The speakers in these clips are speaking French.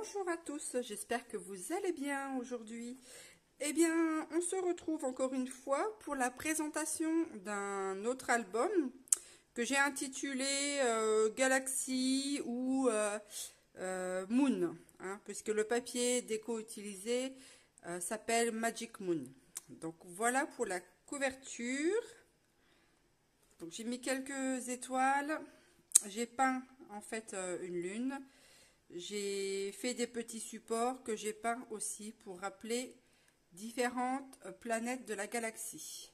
Bonjour à tous, j'espère que vous allez bien aujourd'hui. Eh bien, on se retrouve encore une fois pour la présentation d'un autre album que j'ai intitulé Galaxy ou Moon, hein, puisque le papier déco utilisé s'appelle Magic Moon. Donc voilà pour la couverture. Donc j'ai mis quelques étoiles, j'ai peint en fait une lune. J'ai fait des petits supports que j'ai peints aussi pour rappeler différentes planètes de la galaxie.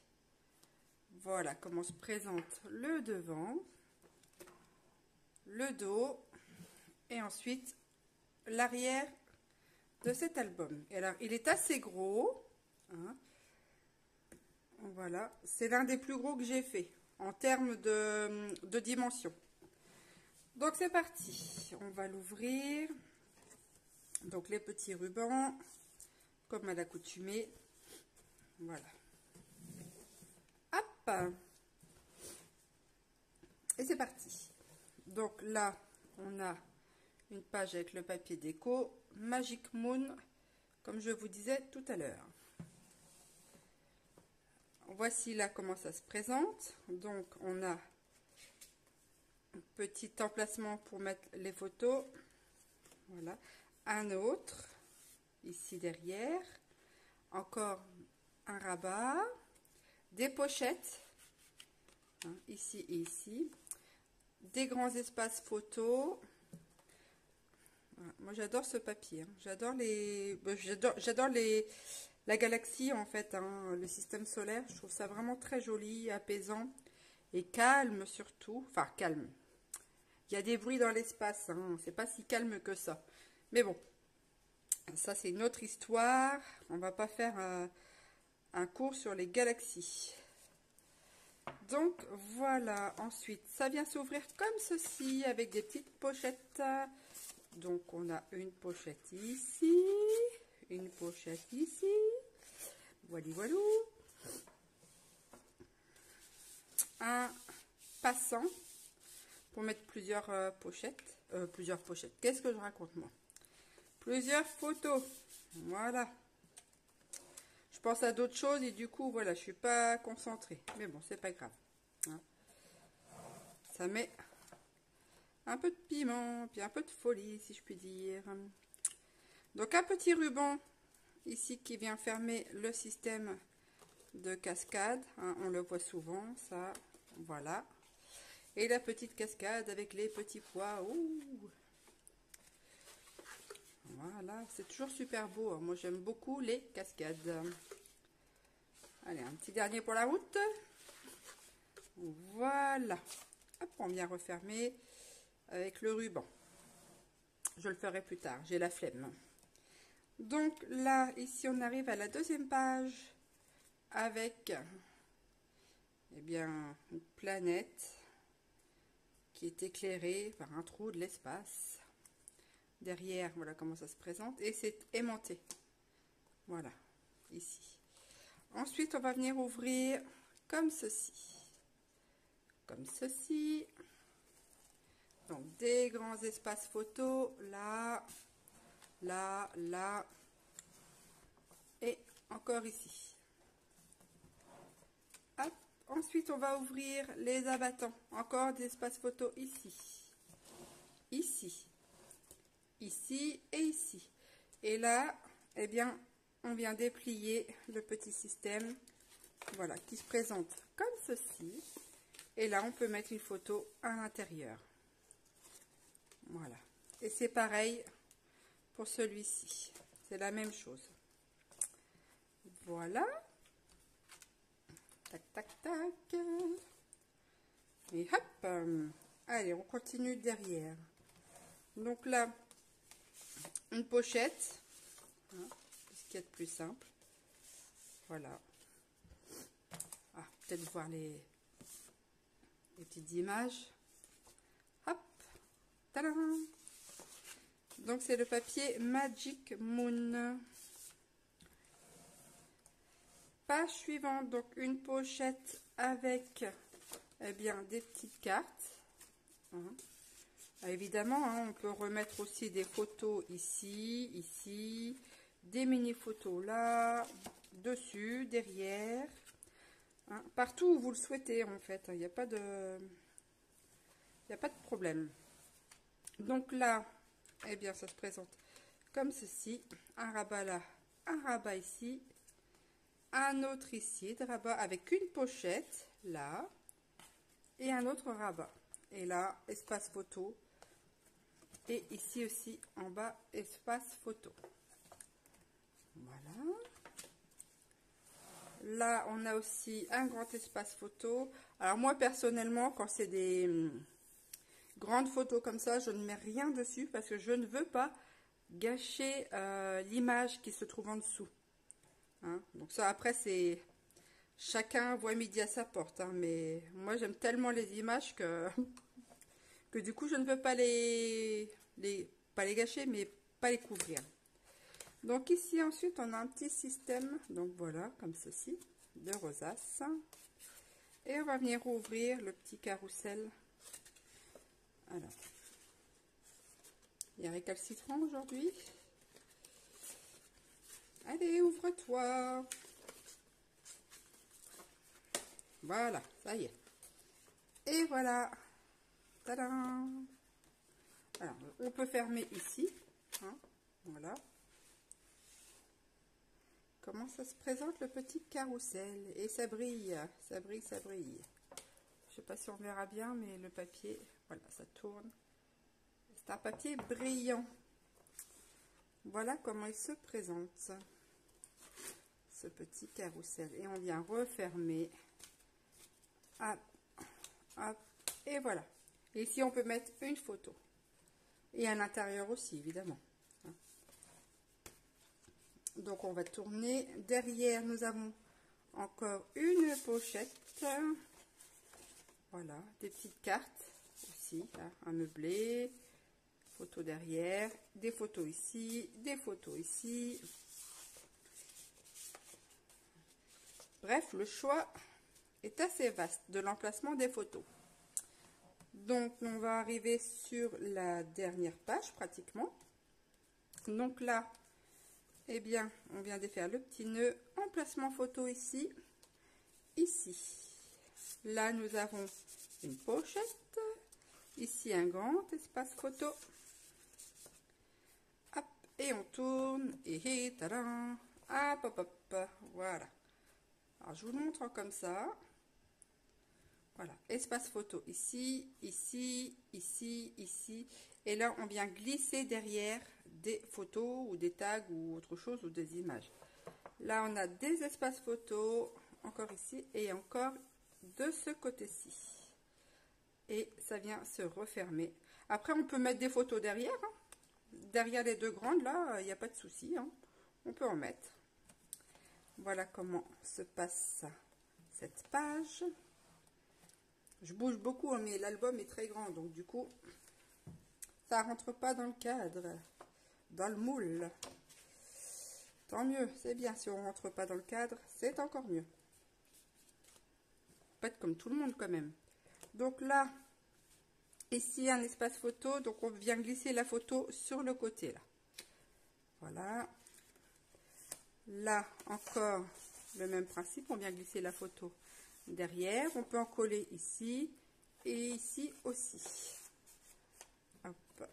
Voilà comment se présente le devant, le dos et ensuite l'arrière de cet album. Et alors, il est assez gros, hein. Voilà, c'est l'un des plus gros que j'ai fait en termes de dimension. Donc c'est parti, on va l'ouvrir. Donc les petits rubans, comme à l'accoutumée. Voilà. Hop. Et c'est parti. Donc là, on a une page avec le papier déco, Magic Moon, comme je vous disais tout à l'heure. Voici là comment ça se présente. Donc on a un petit emplacement pour mettre les photos. Voilà. Un autre, ici derrière. Encore un rabat. Des pochettes, hein, ici et ici. Des grands espaces photos. Voilà. Moi j'adore ce papier. Hein. J'adore la galaxie en fait, hein, le système solaire. Je trouve ça vraiment très joli, apaisant et calme surtout. Enfin calme. Il y a des bruits dans l'espace, hein. C'est pas si calme que ça. Mais bon, ça c'est une autre histoire. On va pas faire un cours sur les galaxies. Donc voilà, ensuite ça vient s'ouvrir comme ceci avec des petites pochettes. Donc on a une pochette ici, une pochette ici. Voilà, voilà. Un passant pour mettre plusieurs pochettes. Qu'est-ce que je raconte moi? Plusieurs photos. Voilà. Je pense à d'autres choses et du coup, voilà, je suis pas concentrée. Mais bon, c'est pas grave. Hein. Ça met un peu de piment, puis un peu de folie, si je puis dire. Donc, un petit ruban ici qui vient fermer le système de cascade. Hein, on le voit souvent, ça. Voilà. Et la petite cascade avec les petits pois. Ouh. Voilà, c'est toujours super beau. Moi, j'aime beaucoup les cascades. Allez, un petit dernier pour la route. Voilà. Hop, on vient refermer avec le ruban. Je le ferai plus tard, j'ai la flemme. Donc là, ici, on arrive à la deuxième page avec eh bien, une planète qui est éclairée par un trou de l'espace. Derrière, voilà comment ça se présente. Et c'est aimanté. Voilà, ici. Ensuite, on va venir ouvrir comme ceci. Comme ceci. Donc, des grands espaces photos. Là, là, là. Et encore ici. Hop. Ensuite, on va ouvrir les abattants. Encore des espaces photos ici. Ici. Ici et ici. Et là, eh bien, on vient déplier le petit système, voilà, qui se présente comme ceci. Et là, on peut mettre une photo à l'intérieur. Voilà. Et c'est pareil pour celui-ci. C'est la même chose. Voilà. Tac, tac, tac. Et hop. Allez, on continue derrière. Donc là, une pochette. Hein, ce qu'il y a de plus simple. Voilà. Ah, peut-être voir les petites images. Hop. Tadam. Donc c'est le papier Magic Moon. Page suivante, donc une pochette avec eh bien des petites cartes. Hein. Évidemment, hein, on peut remettre aussi des photos ici, ici, des mini photos là, dessus, derrière, hein, partout où vous le souhaitez en fait. Il n'y a pas de problème. Donc là, eh bien, ça se présente comme ceci. Un rabat là, un rabat ici, un autre ici, de rabat avec une pochette là, et un autre rabat. Et là, espace photo. Et ici aussi, en bas, espace photo. Voilà. Là, on a aussi un grand espace photo. Alors moi, personnellement, quand c'est des grandes photos comme ça, je ne mets rien dessus parce que je ne veux pas gâcher l'image qui se trouve en dessous. Hein? Donc ça, après, c'est chacun voit midi à sa porte. Hein? Mais moi, j'aime tellement les images que du coup, je ne veux pas pas les gâcher, mais pas les couvrir. Donc ici, ensuite, on a un petit système. Donc voilà, comme ceci, de rosace. Et on va venir ouvrir le petit carrousel. Alors, il y a récalcitrant aujourd'hui. Allez, ouvre-toi. Voilà, ça y est. Et voilà. Tadam! Alors, on peut fermer ici. Hein, voilà. Comment ça se présente le petit carrousel. Et ça brille, ça brille, ça brille. Je sais pas si on verra bien, mais le papier, voilà, ça tourne. C'est un papier brillant. Voilà comment il se présente, ce petit carrousel. Et on vient refermer. Hop, hop, et voilà. Et ici, on peut mettre une photo. Et à l'intérieur aussi, évidemment. Donc, on va tourner. Derrière, nous avons encore une pochette. Voilà, des petites cartes aussi, là, un meublé, photos derrière, des photos ici, des photos ici. Bref, le choix est assez vaste de l'emplacement des photos. Donc, on va arriver sur la dernière page pratiquement. Donc là, eh bien, on vient de faire le petit nœud, emplacement photo ici, ici. Là, nous avons une pochette. Ici, un grand espace photo. Hop, et on tourne. Et tadam! Hop, hop, hop. Voilà. Alors, je vous le montre comme ça. Voilà. Espace photo ici, ici, ici, ici. Et là, on vient glisser derrière des photos ou des tags ou autre chose ou des images. Là, on a des espaces photos. Encore ici et encore de ce côté-ci. Et ça vient se refermer. Après, on peut mettre des photos derrière. Hein. Derrière les deux grandes, là, il n'y a pas de souci. Hein. On peut en mettre. Voilà comment se passe cette page. Je bouge beaucoup, mais l'album est très grand. Donc, du coup, ça ne rentre pas dans le cadre, dans le moule. Tant mieux, c'est bien. Si on ne rentre pas dans le cadre, c'est encore mieux. Pas être comme tout le monde quand même. Donc là, ici un espace photo, donc on vient glisser la photo sur le côté là. Voilà. Là encore le même principe, on vient glisser la photo derrière. On peut en coller ici et ici aussi. Hop.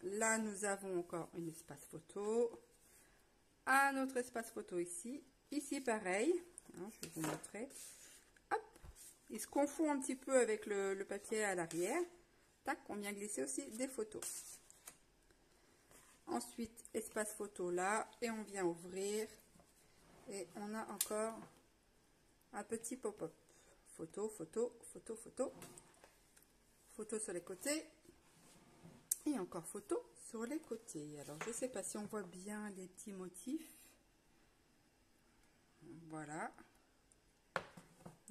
Là nous avons encore un espace photo, un autre espace photo ici. Ici pareil, hein, je vais vous montrer. Il se confond un petit peu avec le papier à l'arrière. Tac, on vient glisser aussi des photos. Ensuite, espace photo là. Et on vient ouvrir. Et on a encore un petit pop-up. Photo, photo, photo, photo. Photo sur les côtés. Et encore photo sur les côtés. Alors, je ne sais pas si on voit bien les petits motifs. Voilà.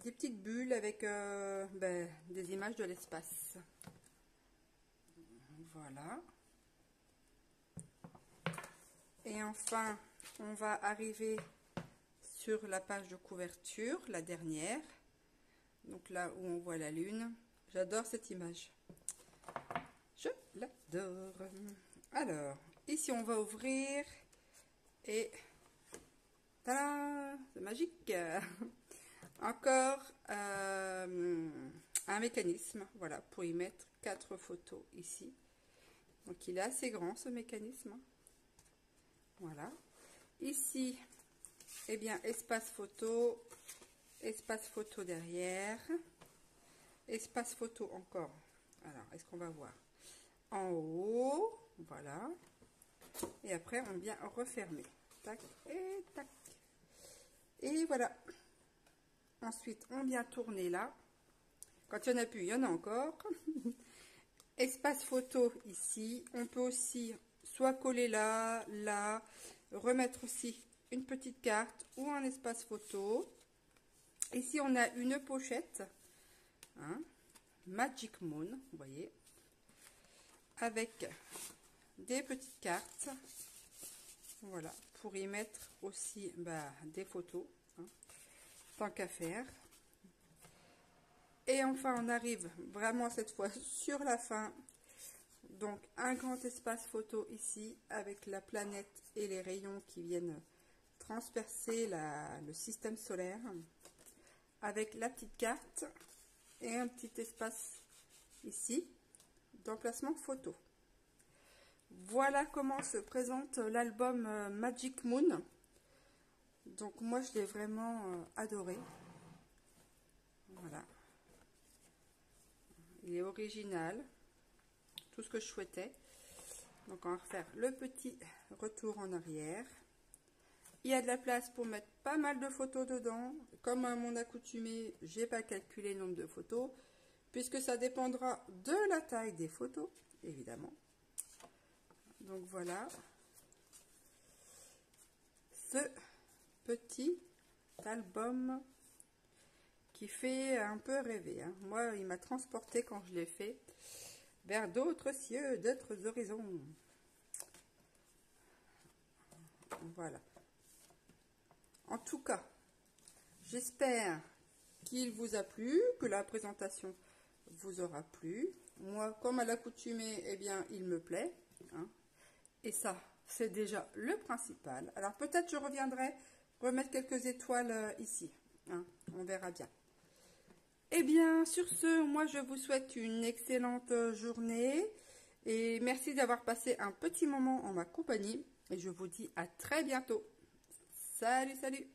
Des petites bulles avec des images de l'espace. Voilà. Et enfin, on va arriver sur la page de couverture, la dernière. Donc là où on voit la lune. J'adore cette image. Je l'adore. Alors, ici on va ouvrir et tada, c'est magique. Encore un mécanisme, voilà, pour y mettre 4 photos ici. Donc il est assez grand ce mécanisme. Voilà. Ici, eh bien, espace photo derrière, espace photo encore. Alors, est-ce qu'on va voir en haut, voilà. Et après, on vient refermer. Tac et tac. Et voilà. Ensuite, on vient tourner là. Quand il n'y en a plus, il y en a encore. Espace photo ici. On peut aussi soit coller là, là, remettre aussi une petite carte ou un espace photo. Ici, on a une pochette. Hein, Magic Moon, vous voyez. Avec des petites cartes. Voilà. Pour y mettre aussi des photos. Hein, tant qu'à faire. Et enfin, on arrive vraiment cette fois sur la fin. Donc, un grand espace photo ici avec la planète et les rayons qui viennent transpercer le système solaire. Avec la petite carte et un petit espace ici d'emplacement photo. Voilà comment se présente l'album Magic Moon. Donc, moi, je l'ai vraiment adoré. Voilà. Il est original, tout ce que je souhaitais. Donc on va refaire le petit retour en arrière. Il y a de la place pour mettre pas mal de photos dedans. Comme à mon accoutumé, j'ai pas calculé le nombre de photos, puisque ça dépendra de la taille des photos, évidemment. Donc voilà, ce petit album qui fait un peu rêver. Hein. Moi, il m'a transporté quand je l'ai fait vers d'autres cieux, d'autres horizons. Voilà. En tout cas, j'espère qu'il vous a plu, que la présentation vous aura plu. Moi, comme à l'accoutumée, eh bien, il me plaît. Hein. Et ça, c'est déjà le principal. Alors, peut-être je reviendrai remettre quelques étoiles ici. Hein. On verra bien. Eh bien, sur ce, moi, je vous souhaite une excellente journée. Et merci d'avoir passé un petit moment en ma compagnie. Et je vous dis à très bientôt. Salut, salut!